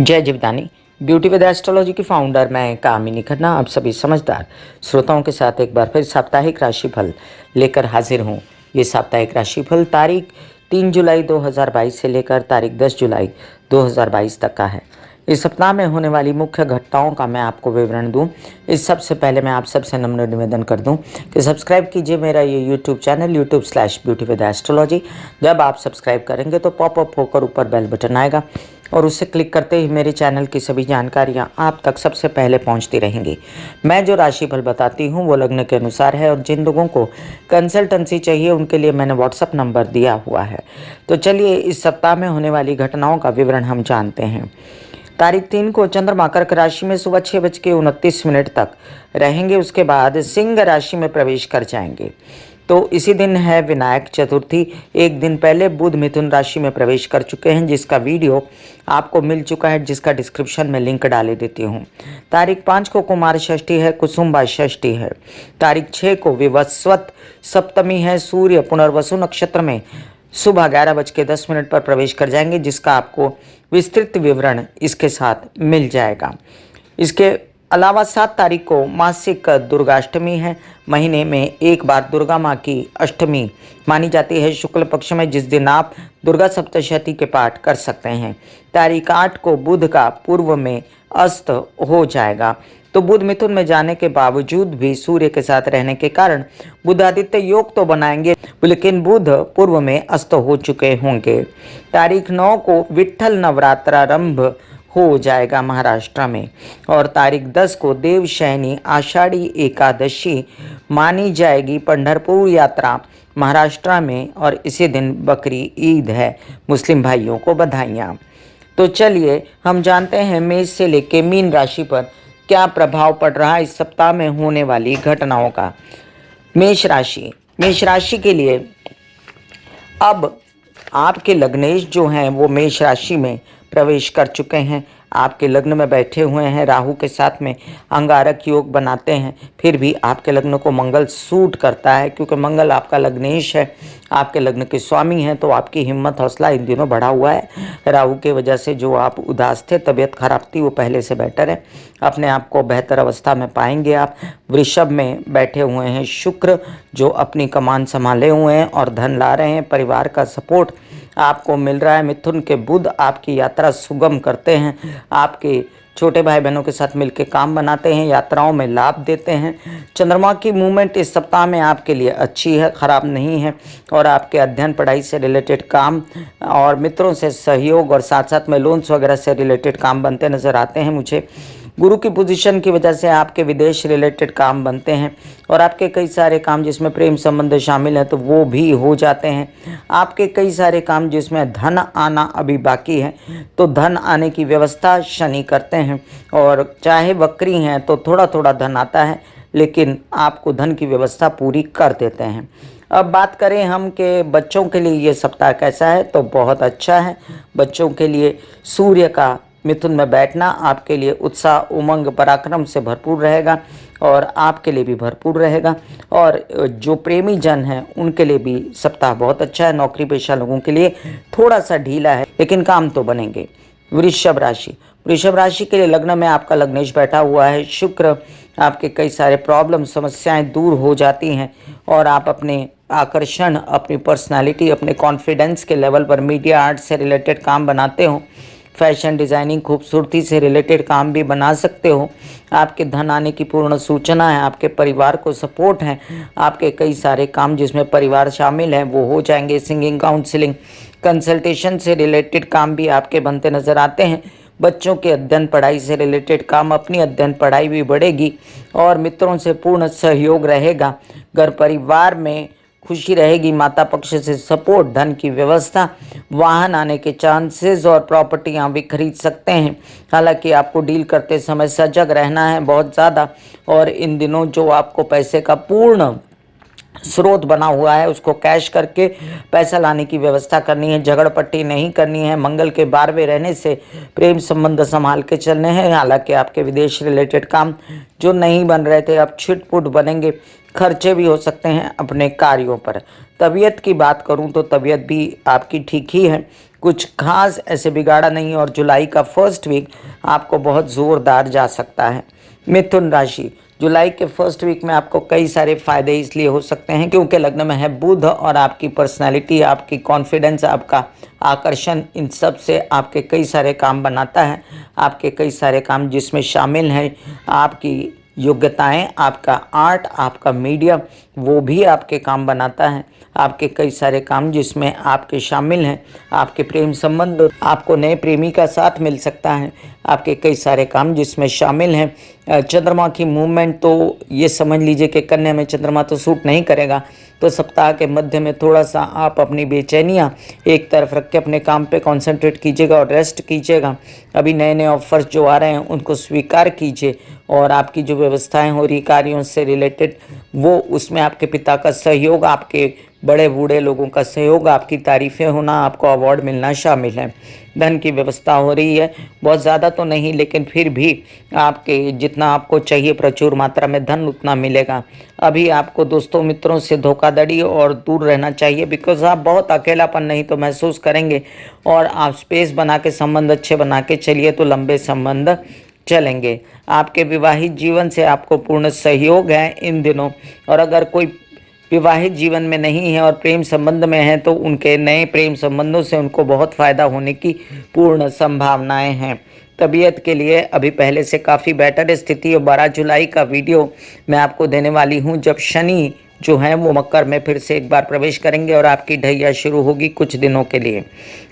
जय Jivdani. Beauty with astrology की founder मैं कामिनी खन्ना आप सभी समझदार श्रोताओं के साथ एक बार फिर साप्ताहिक राशिफल लेकर हाजिर हूँ। ये साप्ताहिक राशिफल तारीख 3 जुलाई 2022 से लेकर तारीख 10 जुलाई 2022 तक का है। इस सप्ताह में होने वाली मुख्य घटनाओं का मैं आपको विवरण दूं। इस सबसे पहले मैं आप सबसे नम्र निवेदन कर दूं कि सब्सक्राइब कीजिए मेरा ये यूट्यूब चैनल YouTube/ब्यूटी विद एस्ट्रोलॉजी। जब आप सब्सक्राइब करेंगे तो पॉपअप होकर ऊपर बेल बटन आएगा और उसे क्लिक करते ही मेरे चैनल की सभी जानकारियां आप तक सबसे पहले पहुंचती रहेंगी। मैं जो राशिफल बताती हूं वो लग्न के अनुसार है और जिन लोगों को कंसल्टेंसी चाहिए उनके लिए मैंने व्हाट्सअप नंबर दिया हुआ है। तो चलिए इस सप्ताह में होने वाली घटनाओं का विवरण हम जानते हैं। तारीख 3 को चंद्रमा कर्क राशि में सुबह 6:29 तक रहेंगे। उसके बाद सिंह राशि में प्रवेश कर जाएंगे। तो इसी दिन है विनायक चतुर्थी। एक दिन पहले बुध मिथुन राशि में प्रवेश कर चुके हैं, जिसका वीडियो आपको मिल चुका है, जिसका डिस्क्रिप्शन में लिंक डाले देती हूँ। तारीख 5 को कुमार षष्ठी है, कुसुम्बा षष्ठी है। तारीख 6 को विवस्वत सप्तमी है। सूर्य पुनर्वसु नक्षत्र में सुबह 11:10 पर प्रवेश कर जाएंगे, जिसका आपको विस्तृत विवरण इसके साथ मिल जाएगा। इसके अलावा 7 तारीख को मासिक दुर्गाष्टमी है। महीने में एक बार दुर्गा माँ की अष्टमी मानी जाती है शुक्ल पक्ष में, जिस दिन आप दुर्गा सप्तशती के पाठ कर सकते हैं। तारीख 8 को बुध का पूर्व में अस्त हो जाएगा। तो बुध मिथुन में जाने के बावजूद भी सूर्य के साथ रहने के कारण बुधादित्य योग तो बनाएंगे, लेकिन बुध पूर्व में अस्त हो चुके होंगे। तारीख 9 को विट्ठल नवरात्रारंभ हो जाएगा महाराष्ट्र में। और तारीख 10 को देवशयनी आषाढ़ी एकादशी मानी जाएगी। पंढरपुर यात्रा महाराष्ट्र में और इसी दिन बकरी ईद है। मुस्लिम भाइयों को बधाइयाँ। तो चलिए हम जानते हैं मेष से लेकर मीन राशि पर क्या प्रभाव पड़ रहा है इस सप्ताह में होने वाली घटनाओं का। मेष राशि के लिए अब आपके लग्नेश जो हैं वो मेष राशि में प्रवेश कर चुके हैं। आपके लग्न में बैठे हुए हैं, राहु के साथ में अंगारक योग बनाते हैं। फिर भी आपके लग्न को मंगल सूट करता है, क्योंकि मंगल आपका लग्नेश है, आपके लग्न के स्वामी हैं। तो आपकी हिम्मत हौसला इन दिनों बढ़ा हुआ है। राहु के वजह से जो आप उदास थे, तबीयत खराब थी, वो पहले से बेटर है। अपने आप को बेहतर अवस्था में पाएंगे आप। वृषभ में बैठे हुए हैं शुक्र, जो अपनी कमान संभाले हुए हैं और धन ला रहे हैं। परिवार का सपोर्ट आपको मिल रहा है। मिथुन के बुध आपकी यात्रा सुगम करते हैं, आपके छोटे भाई बहनों के साथ मिलकर काम बनाते हैं, यात्राओं में लाभ देते हैं। चंद्रमा की मूवमेंट इस सप्ताह में आपके लिए अच्छी है, खराब नहीं है। और आपके अध्ययन पढ़ाई से रिलेटेड काम और मित्रों से सहयोग और साथ साथ में लोन्स वगैरह से रिलेटेड काम बनते नजर आते हैं मुझे। गुरु की पोजीशन की वजह से आपके विदेश रिलेटेड काम बनते हैं और आपके कई सारे काम जिसमें प्रेम संबंध शामिल है तो वो भी हो जाते हैं। आपके कई सारे काम जिसमें धन आना अभी बाकी है तो धन आने की व्यवस्था शनि करते हैं, और चाहे वक्री हैं तो थोड़ा थोड़ा धन आता है, लेकिन आपको धन की व्यवस्था पूरी कर देते हैं। अब बात करें हम कि बच्चों के लिए ये सप्ताह कैसा है, तो बहुत अच्छा है। बच्चों के लिए सूर्य का मिथुन में बैठना आपके लिए उत्साह उमंग पराक्रम से भरपूर रहेगा और आपके लिए भी भरपूर रहेगा। और जो प्रेमी जन हैं उनके लिए भी सप्ताह बहुत अच्छा है। नौकरी पेशा लोगों के लिए थोड़ा सा ढीला है, लेकिन काम तो बनेंगे। वृषभ राशि के लिए लग्न में आपका लग्नेश बैठा हुआ है शुक्र। आपके कई सारे प्रॉब्लम समस्याएं दूर हो जाती हैं और आप अपने आकर्षण, अपनी पर्सनालिटी, अपने कॉन्फिडेंस के लेवल पर मीडिया आर्ट से रिलेटेड काम बनाते हो। फैशन डिज़ाइनिंग, खूबसूरती से रिलेटेड काम भी बना सकते हो। आपके धन आने की पूर्ण सूचना है। आपके परिवार को सपोर्ट है। आपके कई सारे काम जिसमें परिवार शामिल है वो हो जाएंगे। सिंगिंग, काउंसलिंग, कंसल्टेशन से रिलेटेड काम भी आपके बनते नज़र आते हैं। बच्चों के अध्ययन पढ़ाई से रिलेटेड काम, अपनी अध्ययन पढ़ाई भी बढ़ेगी और मित्रों से पूर्ण सहयोग रहेगा। घर परिवार में खुशी रहेगी। माता पक्ष से सपोर्ट, धन की व्यवस्था, वाहन आने के चांसेस और प्रॉपर्टियां भी खरीद सकते हैं। हालांकि आपको डील करते समय सजग रहना है बहुत ज़्यादा। और इन दिनों जो आपको पैसे का पूर्ण स्रोत बना हुआ है उसको कैश करके पैसा लाने की व्यवस्था करनी है। झगड़पट्टी नहीं करनी है। मंगल के 12वें रहने से प्रेम संबंध संभाल के चलने हैं। हालांकि आपके विदेश रिलेटेड काम जो नहीं बन रहे थे अब छिटपुट बनेंगे। खर्चे भी हो सकते हैं अपने कार्यों पर। तबीयत की बात करूं तो तबीयत भी आपकी ठीक ही है। कुछ खास ऐसे बिगाड़ा नहीं और जुलाई का फर्स्ट वीक आपको बहुत ज़ोरदार जा सकता है। मिथुन राशि, जुलाई के फर्स्ट वीक में आपको कई सारे फायदे इसलिए हो सकते हैं क्योंकि लग्न में है बुध और आपकी पर्सनालिटी, आपकी कॉन्फिडेंस, आपका आकर्षण, इन सब से आपके कई सारे काम बनाता है। आपके कई सारे काम जिसमें शामिल हैं आपकी योग्यताएं, आपका आर्ट, आपका मीडिया, वो भी आपके काम बनाता है। आपके कई सारे काम जिसमें आपके शामिल हैं आपके प्रेम संबंध, आपको नए प्रेमी का साथ मिल सकता है। आपके कई सारे काम जिसमें शामिल हैं चंद्रमा की मूवमेंट, तो ये समझ लीजिए कि कन्या में चंद्रमा तो सूट नहीं करेगा, तो सप्ताह के मध्य में थोड़ा सा आप अपनी बेचैनियाँ एक तरफ रख के अपने काम पे कंसंट्रेट कीजिएगा और रेस्ट कीजिएगा। अभी नए नए ऑफर्स जो आ रहे हैं उनको स्वीकार कीजिए और आपकी जो व्यवस्थाएं हो रही कार्यों से रिलेटेड, वो उसमें आपके पिता का सहयोग, आपके बड़े बूढ़े लोगों का सहयोग, आपकी तारीफ़ें होना, आपको अवार्ड मिलना शामिल है। धन की व्यवस्था हो रही है, बहुत ज़्यादा तो नहीं लेकिन फिर भी आपके जितना आपको चाहिए प्रचुर मात्रा में धन उतना मिलेगा। अभी आपको दोस्तों मित्रों से धोखाधड़ी और दूर रहना चाहिए, बिकॉज आप बहुत अकेलापन नहीं तो महसूस करेंगे और आप स्पेस बना के संबंध अच्छे बना के चलिए तो लंबे संबंध चलेंगे। आपके विवाहित जीवन से आपको पूर्ण सहयोग है इन दिनों, और अगर कोई विवाहित जीवन में नहीं है और प्रेम संबंध में है तो उनके नए प्रेम संबंधों से उनको बहुत फ़ायदा होने की पूर्ण संभावनाएं हैं। तबीयत के लिए अभी पहले से काफ़ी बेटर स्थिति, और 12 जुलाई का वीडियो मैं आपको देने वाली हूं जब शनि जो है वो मकर में फिर से एक बार प्रवेश करेंगे और आपकी ढैया शुरू होगी कुछ दिनों के लिए।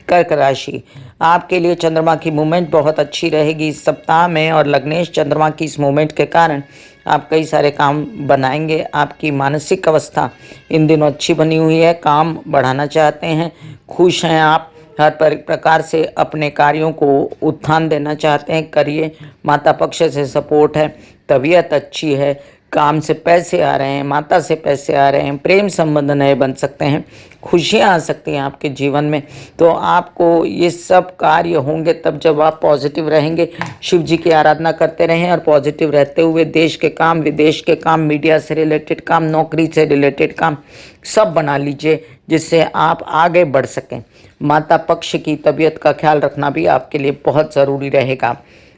कर्क राशि, आपके लिए चंद्रमा की मूवमेंट बहुत अच्छी रहेगी इस सप्ताह में, और लग्नेश चंद्रमा की इस मूवमेंट के कारण आप कई सारे काम बनाएंगे। आपकी मानसिक अवस्था इन दिनों अच्छी बनी हुई है, काम बढ़ाना चाहते हैं, खुश हैं आप, हर प्रकार से अपने कार्यों को उत्थान देना चाहते हैं, करिए। माता पक्ष से सपोर्ट है, तबीयत अच्छी है, काम से पैसे आ रहे हैं, माता से पैसे आ रहे हैं, प्रेम संबंध नए बन सकते हैं, खुशियाँ आ सकती हैं आपके जीवन में। तो आपको ये सब कार्य होंगे तब जब आप पॉजिटिव रहेंगे, शिव जी की आराधना करते रहें और पॉजिटिव रहते हुए देश के काम, विदेश के काम, मीडिया से रिलेटेड काम, नौकरी से रिलेटेड काम सब बना लीजिए जिससे आप आगे बढ़ सकें। माता पक्ष की तबीयत का ख्याल रखना भी आपके लिए बहुत ज़रूरी रहेगा।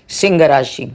सिंह राशि,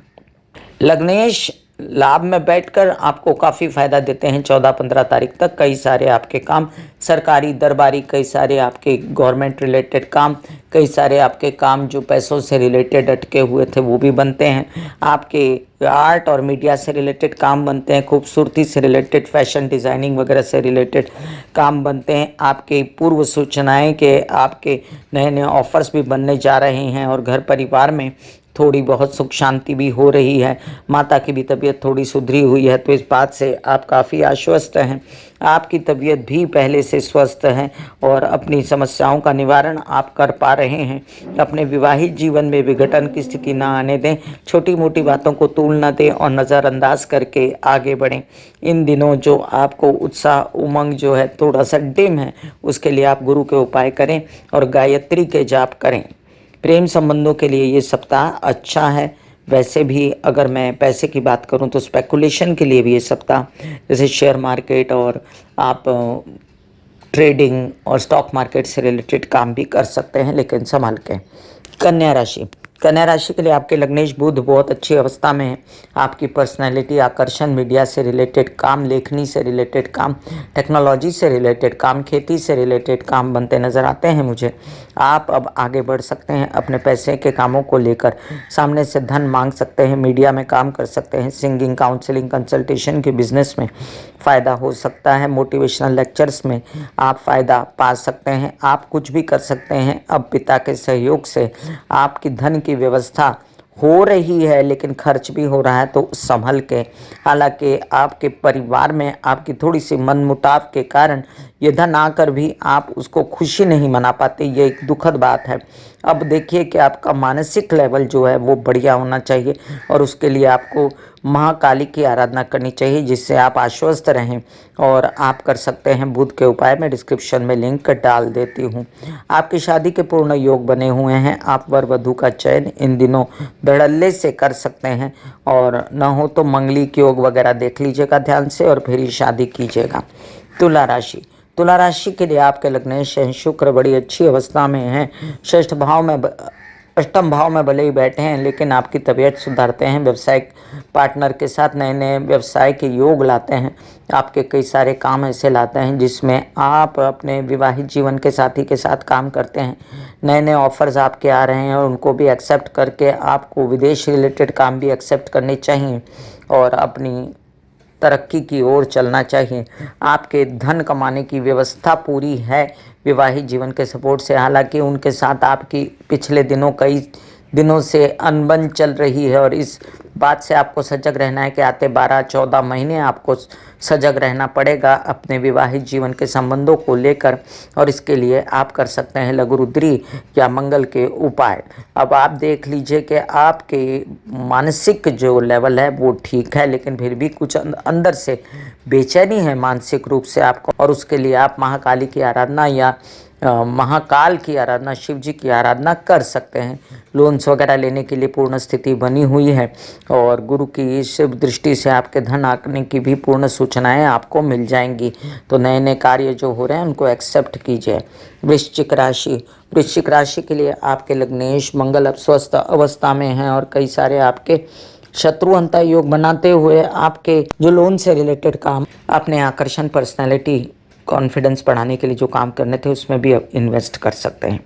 लग्नेश लाभ में बैठकर आपको काफ़ी फ़ायदा देते हैं 14-15 तारीख तक। कई सारे आपके काम सरकारी दरबारी, कई सारे आपके गवर्नमेंट रिलेटेड काम, कई सारे आपके काम जो पैसों से रिलेटेड अटके हुए थे वो भी बनते हैं। आपके आर्ट और मीडिया से रिलेटेड काम बनते हैं, खूबसूरती से रिलेटेड, फैशन डिज़ाइनिंग वगैरह से रिलेटेड काम बनते हैं। आपके पूर्व सूचनाएं के आपके नए नए ऑफर्स भी बनने जा रहे हैं और घर परिवार में थोड़ी बहुत सुख शांति भी हो रही है। माता की भी तबीयत थोड़ी सुधरी हुई है, तो इस बात से आप काफ़ी आश्वस्त हैं। आपकी तबीयत भी पहले से स्वस्थ है और अपनी समस्याओं का निवारण आप कर पा रहे हैं। अपने विवाहित जीवन में विघटन की स्थिति ना आने दें, छोटी मोटी बातों को तूल न दें और नज़रअंदाज करके आगे बढ़ें। इन दिनों जो आपको उत्साह उमंग जो है थोड़ा सा डिम है, उसके लिए आप गुरु के उपाय करें और गायत्री के जाप करें। प्रेम संबंधों के लिए ये सप्ताह अच्छा है। वैसे भी अगर मैं पैसे की बात करूं तो स्पेकुलेशन के लिए भी ये सप्ताह, जैसे शेयर मार्केट और आप ट्रेडिंग और स्टॉक मार्केट से रिलेटेड काम भी कर सकते हैं, लेकिन संभाल के। कन्या राशि, कन्या राशि के लिए आपके लग्नेश बुध बहुत अच्छी अवस्था में है। आपकी पर्सनैलिटी, आकर्षण, मीडिया से रिलेटेड काम, लेखनी से रिलेटेड काम, टेक्नोलॉजी से रिलेटेड काम, खेती से रिलेटेड काम बनते नज़र आते हैं मुझे। आप अब आगे बढ़ सकते हैं अपने पैसे के कामों को लेकर, सामने से धन मांग सकते हैं, मीडिया में काम कर सकते हैं, सिंगिंग, काउंसलिंग, कंसल्टेशन के बिजनेस में फ़ायदा हो सकता है, मोटिवेशनल लेक्चर्स में आप फ़ायदा पा सकते हैं। आप कुछ भी कर सकते हैं अब पिता के सहयोग से। आपकी धन की व्यवस्था हो रही है लेकिन खर्च भी हो रहा है, तो संभल के। हालांकि आपके परिवार में आपकी थोड़ी सी मनमुटाव के कारण ये धन आकर भी आप उसको खुशी नहीं मना पाते, ये एक दुखद बात है। अब देखिए कि आपका मानसिक लेवल जो है वो बढ़िया होना चाहिए और उसके लिए आपको महाकाली की आराधना करनी चाहिए जिससे आप आश्वस्त रहें, और आप कर सकते हैं बुध के उपाय। मैं डिस्क्रिप्शन में लिंक डाल देती हूँ। आपकी शादी के पूर्ण योग बने हुए हैं। आप वर वधू का चयन इन दिनों धड़ल्ले से कर सकते हैं, और न हो तो मंगलिक योग वगैरह देख लीजिएगा ध्यान से और फिर ही शादी कीजिएगा। तुला राशि, तुला राशि के लिए आपके लग्नेश शुक्र बड़ी अच्छी अवस्था में हैं। षष्ठ भाव में अष्टम भाव में भले ही बैठे हैं, लेकिन आपकी तबीयत सुधारते हैं। व्यवसायिक पार्टनर के साथ नए नए व्यवसाय के योग लाते हैं। आपके कई सारे काम ऐसे लाते हैं जिसमें आप अपने विवाहित जीवन के साथी के साथ काम करते हैं। नए नए ऑफर्स आपके आ रहे हैं और उनको भी एक्सेप्ट करके आपको विदेश रिलेटेड काम भी एक्सेप्ट करने चाहिए और अपनी तरक्की की ओर चलना चाहिए। आपके धन कमाने की व्यवस्था पूरी है विवाहित जीवन के सपोर्ट से। हालांकि उनके साथ आपकी पिछले कई दिनों से अनबन चल रही है और इस बात से आपको सजग रहना है कि आते 12-14 महीने आपको सजग रहना पड़ेगा अपने विवाहित जीवन के संबंधों को लेकर। और इसके लिए आप कर सकते हैं लघु रुद्री या मंगल के उपाय। अब आप देख लीजिए कि आपके मानसिक जो लेवल है वो ठीक है, लेकिन फिर भी कुछ अंदर से बेचैनी है मानसिक रूप से आपको, और उसके लिए आप महाकाली की आराधना या महाकाल की आराधना, शिव जी की आराधना कर सकते हैं। लोन्स वगैरह लेने के लिए पूर्ण स्थिति बनी हुई है और गुरु की शुभ दृष्टि से आपके धन आने की भी पूर्ण सूचनाएं आपको मिल जाएंगी। तो नए नए कार्य जो हो रहे हैं उनको एक्सेप्ट कीजिए। वृश्चिक राशि के लिए आपके लग्नेश मंगल अब स्वस्थ अवस्था में हैं और कई सारे आपके शत्रु अंता योग बनाते हुए आपके जो लोन से रिलेटेड काम, अपने आकर्षण, पर्सनैलिटी, कॉन्फिडेंस बढ़ाने के लिए जो काम करने थे उसमें भी अब इन्वेस्ट कर सकते हैं।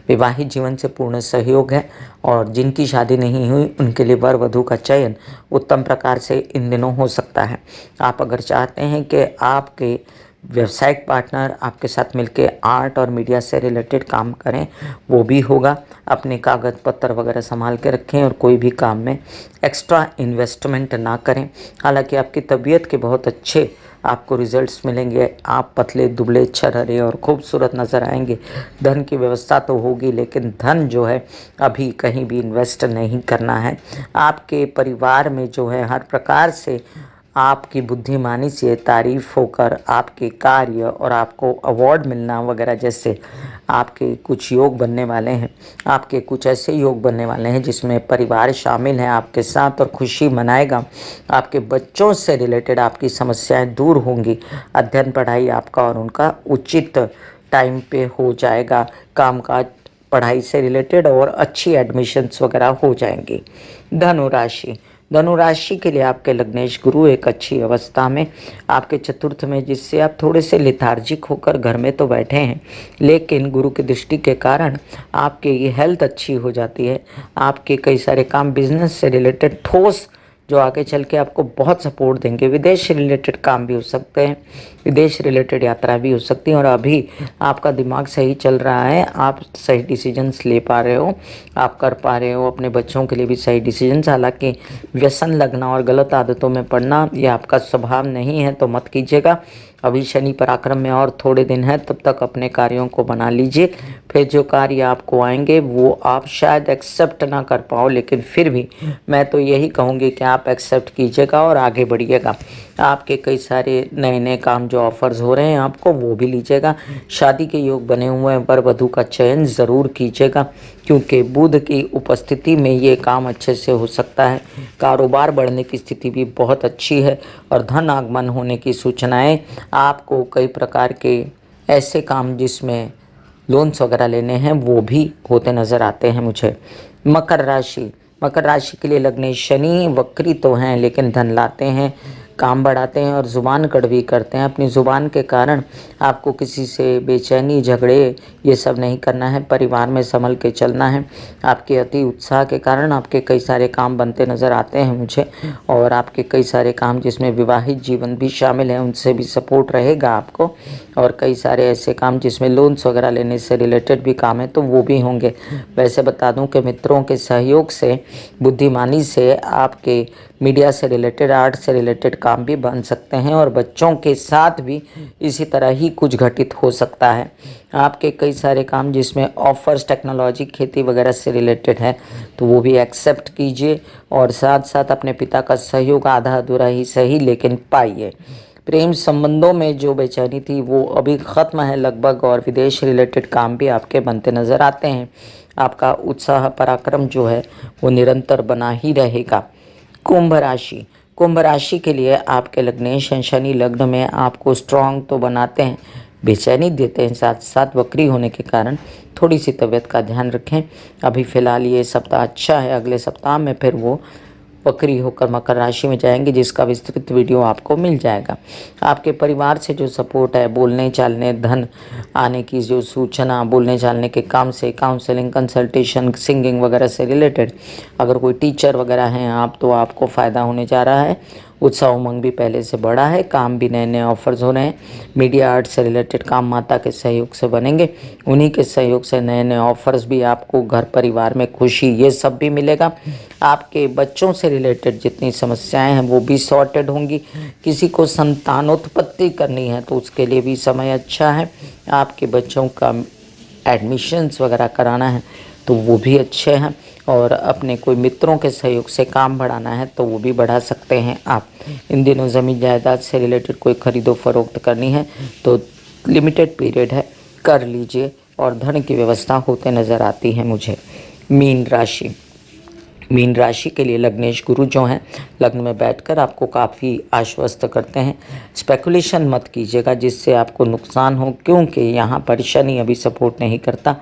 विवाहित जीवन से पूर्ण सहयोग है और जिनकी शादी नहीं हुई उनके लिए वर वधू का चयन उत्तम प्रकार से इन दिनों हो सकता है। आप अगर चाहते हैं कि आपके व्यावसायिक पार्टनर आपके साथ मिलकर आर्ट और मीडिया से रिलेटेड काम करें, वो भी होगा। अपने कागज़ पत्र वगैरह संभाल के रखें और कोई भी काम में एक्स्ट्रा इन्वेस्टमेंट ना करें। हालांकि आपकी तबीयत के बहुत अच्छे आपको रिजल्ट्स मिलेंगे। आप पतले दुबले छरहरे और खूबसूरत नज़र आएंगे। धन की व्यवस्था तो होगी, लेकिन धन जो है अभी कहीं भी इन्वेस्ट नहीं करना है। आपके परिवार में जो है हर प्रकार से आपकी बुद्धिमानी से तारीफ होकर आपके कार्य और आपको अवार्ड मिलना वगैरह जैसे आपके कुछ योग बनने वाले हैं। आपके कुछ ऐसे योग बनने वाले हैं जिसमें परिवार शामिल है आपके साथ और खुशी मनाएगा। आपके बच्चों से रिलेटेड आपकी समस्याएं दूर होंगी। अध्ययन पढ़ाई आपका और उनका उचित टाइम पे हो जाएगा। कामकाज पढ़ाई से रिलेटेड और अच्छी एडमिशन्स वगैरह हो जाएंगी। धनुराशि के लिए आपके लग्नेश गुरु एक अच्छी अवस्था में आपके चतुर्थ में, जिससे आप थोड़े से लेथार्जिक होकर घर में तो बैठे हैं, लेकिन गुरु की दृष्टि के कारण आपके ये हेल्थ अच्छी हो जाती है। आपके कई सारे काम बिजनेस से रिलेटेड ठोस जो आगे चल के आपको बहुत सपोर्ट देंगे। विदेश से रिलेटेड काम भी हो सकते हैं, विदेश रिलेटेड यात्रा भी हो सकती है। और अभी आपका दिमाग सही चल रहा है, आप सही डिसीजंस ले पा रहे हो, आप कर पा रहे हो अपने बच्चों के लिए भी सही डिसीजंस। हालांकि व्यसन लगना और गलत आदतों में पड़ना ये आपका स्वभाव नहीं है, तो मत कीजिएगा। अभी शनि पराक्रम में और थोड़े दिन है, तब तक अपने कार्यों को बना लीजिए। फिर जो कार्य आपको आएंगे वो आप शायद एक्सेप्ट ना कर पाओ, लेकिन फिर भी मैं तो यही कहूँगी कि आप एक्सेप्ट कीजिएगा और आगे बढ़िएगा। आपके कई सारे नए नए काम जो ऑफर्स हो रहे हैं आपको, वो भी लीजिएगा। शादी के योग बने हुए हैं, वर वधू का चयन ज़रूर कीजिएगा, क्योंकि बुध की उपस्थिति में ये काम अच्छे से हो सकता है। कारोबार बढ़ने की स्थिति भी बहुत अच्छी है और धन आगमन होने की सूचनाएं आपको कई प्रकार के ऐसे काम जिसमें लोन्स वगैरह लेने हैं वो भी होते नज़र आते हैं मुझे। मकर राशि के लिए लग्ने शनि वक्री तो हैं, लेकिन धन लाते हैं, काम बढ़ाते हैं और ज़ुबान कड़वी करते हैं। अपनी ज़ुबान के कारण आपको किसी से बेचैनी, झगड़े ये सब नहीं करना है। परिवार में संभल के चलना है। आपके अति उत्साह के कारण आपके कई सारे काम बनते नज़र आते हैं मुझे, और आपके कई सारे काम जिसमें विवाहित जीवन भी शामिल है उनसे भी सपोर्ट रहेगा आपको। और कई सारे ऐसे काम जिसमें लोन्स वगैरह लेने से रिलेटेड भी काम है तो वो भी होंगे। वैसे बता दूं कि मित्रों के सहयोग से, बुद्धिमानी से आपके मीडिया से रिलेटेड, आर्ट से रिलेटेड काम भी बन सकते हैं और बच्चों के साथ भी इसी तरह ही कुछ घटित हो सकता है। आपके कई सारे काम जिसमें ऑफर्स, टेक्नोलॉजी, खेती वगैरह से रिलेटेड है तो वो भी एक्सेप्ट कीजिए और साथ साथ अपने पिता का सहयोग आधा अधूरा ही सही लेकिन पाइए। प्रेम संबंधों में जो बेचैनी थी वो अभी ख़त्म है लगभग, और विदेश रिलेटेड काम भी आपके बनते नज़र आते हैं। आपका उत्साह पराक्रम जो है वो निरंतर बना ही रहेगा। कुंभ राशि के लिए आपके लग्नेश शनि लग्न में आपको स्ट्रांग तो बनाते हैं, बेचैनी देते हैं। साथ साथ वक्री होने के कारण थोड़ी सी तबीयत का ध्यान रखें। अभी फ़िलहाल ये सप्ताह अच्छा है, अगले सप्ताह में फिर वो वक्री होकर मकर राशि में जाएंगे, जिसका विस्तृत वीडियो आपको मिल जाएगा। आपके परिवार से जो सपोर्ट है, बोलने चालने, धन आने की जो सूचना, बोलने चालने के काम से, काउंसलिंग, कंसल्टेशन, सिंगिंग वगैरह से रिलेटेड, अगर कोई टीचर वगैरह हैं आप, तो आपको फ़ायदा होने जा रहा है। उत्साह उमंग भी पहले से बढ़ा है, काम भी नए नए ऑफर्स हो रहे हैं। मीडिया आर्ट से रिलेटेड काम माता के सहयोग से बनेंगे, उन्हीं के सहयोग से नए नए ऑफर्स भी आपको, घर परिवार में खुशी, ये सब भी मिलेगा। आपके बच्चों से रिलेटेड जितनी समस्याएं हैं वो भी सॉर्टेड होंगी। किसी को संतानोत्पत्ति करनी है तो उसके लिए भी समय अच्छा है। आपके बच्चों का एडमिशन्स वगैरह कराना है तो वो भी अच्छे हैं। और अपने कोई मित्रों के सहयोग से काम बढ़ाना है तो वो भी बढ़ा सकते हैं आप। इन दिनों ज़मीन जायदाद से रिलेटेड कोई खरीदो फरोख्त करनी है तो लिमिटेड पीरियड है, कर लीजिए और धन की व्यवस्था होते नज़र आती है मुझे। मीन राशि के लिए लग्नेश गुरु जो हैं, लग्न में बैठकर आपको काफ़ी आश्वस्त करते हैं। स्पेकुलेशन मत कीजिएगा जिससे आपको नुकसान हो, क्योंकि यहाँ पर शनि अभी सपोर्ट नहीं करता,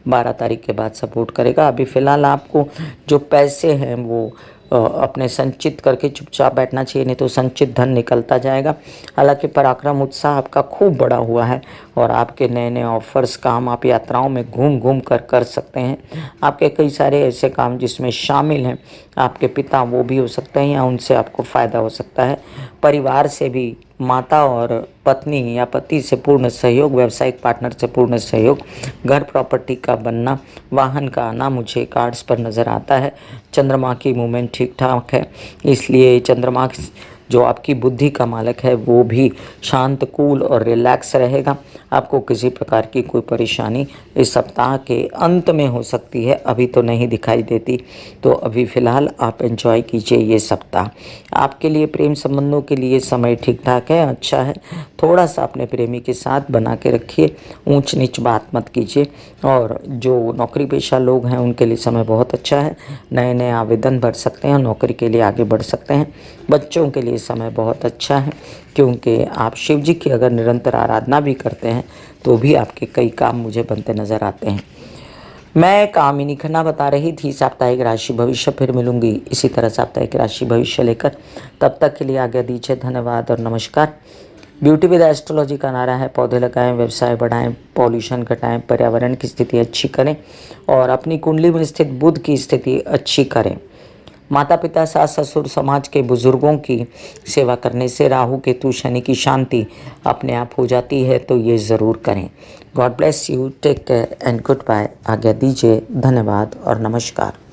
12 तारीख के बाद सपोर्ट करेगा। अभी फ़िलहाल आपको जो पैसे हैं वो अपने संचित करके चुपचाप बैठना चाहिए, नहीं तो संचित धन निकलता जाएगा। हालांकि पराक्रम उत्साह आपका खूब बड़ा हुआ है और आपके नए नए ऑफर्स, काम आप यात्राओं में घूम घूम कर सकते हैं। आपके कई सारे ऐसे काम जिसमें शामिल हैं आपके पिता, वो भी हो सकते हैं या उनसे आपको फ़ायदा हो सकता है। परिवार से भी माता और पत्नी या पति से पूर्ण सहयोग, व्यावसायिक पार्टनर से पूर्ण सहयोग, घर प्रॉपर्टी का बनना, वाहन का आना मुझे कार्ड्स पर नज़र आता है। चंद्रमा की मूवमेंट ठीक ठाक है, इसलिए चंद्रमा जो आपकी बुद्धि का मालिक है वो भी शांत, कूल और रिलैक्स रहेगा। आपको किसी प्रकार की कोई परेशानी इस सप्ताह के अंत में हो सकती है, अभी तो नहीं दिखाई देती। तो अभी फ़िलहाल आप एंजॉय कीजिए ये सप्ताह। आपके लिए प्रेम संबंधों के लिए समय ठीक ठाक है, अच्छा है। थोड़ा सा अपने प्रेमी के साथ बना के रखिए, ऊंच नीच बात मत कीजिए। और जो नौकरी पेशा लोग हैं उनके लिए समय बहुत अच्छा है, नए नए आवेदन भर सकते हैं, नौकरी के लिए आगे बढ़ सकते हैं। बच्चों के लिए समय बहुत अच्छा है, क्योंकि आप शिव जी की अगर निरंतर आराधना भी करते हैं तो भी आपके कई काम मुझे बनते नज़र आते हैं। मैं कामिनी खन्ना बता रही थी साप्ताहिक राशि भविष्य, फिर मिलूंगी इसी तरह साप्ताहिक राशि भविष्य लेकर। तब तक के लिए आज्ञा दीजिए, धन्यवाद और नमस्कार। ब्यूटी विद एस्ट्रोलॉजी का नारा है, पौधे लगाएं, व्यवसाय बढ़ाएं, पॉल्यूशन घटाएं, पर्यावरण की स्थिति अच्छी करें और अपनी कुंडली में स्थित बुध की स्थिति अच्छी करें। माता पिता, सास ससुर, समाज के बुजुर्गों की सेवा करने से राहु केतु शनि की शांति अपने आप हो जाती है, तो ये ज़रूर करें। God bless you, take care and goodbye. आज्ञा दीजिए, धन्यवाद और नमस्कार।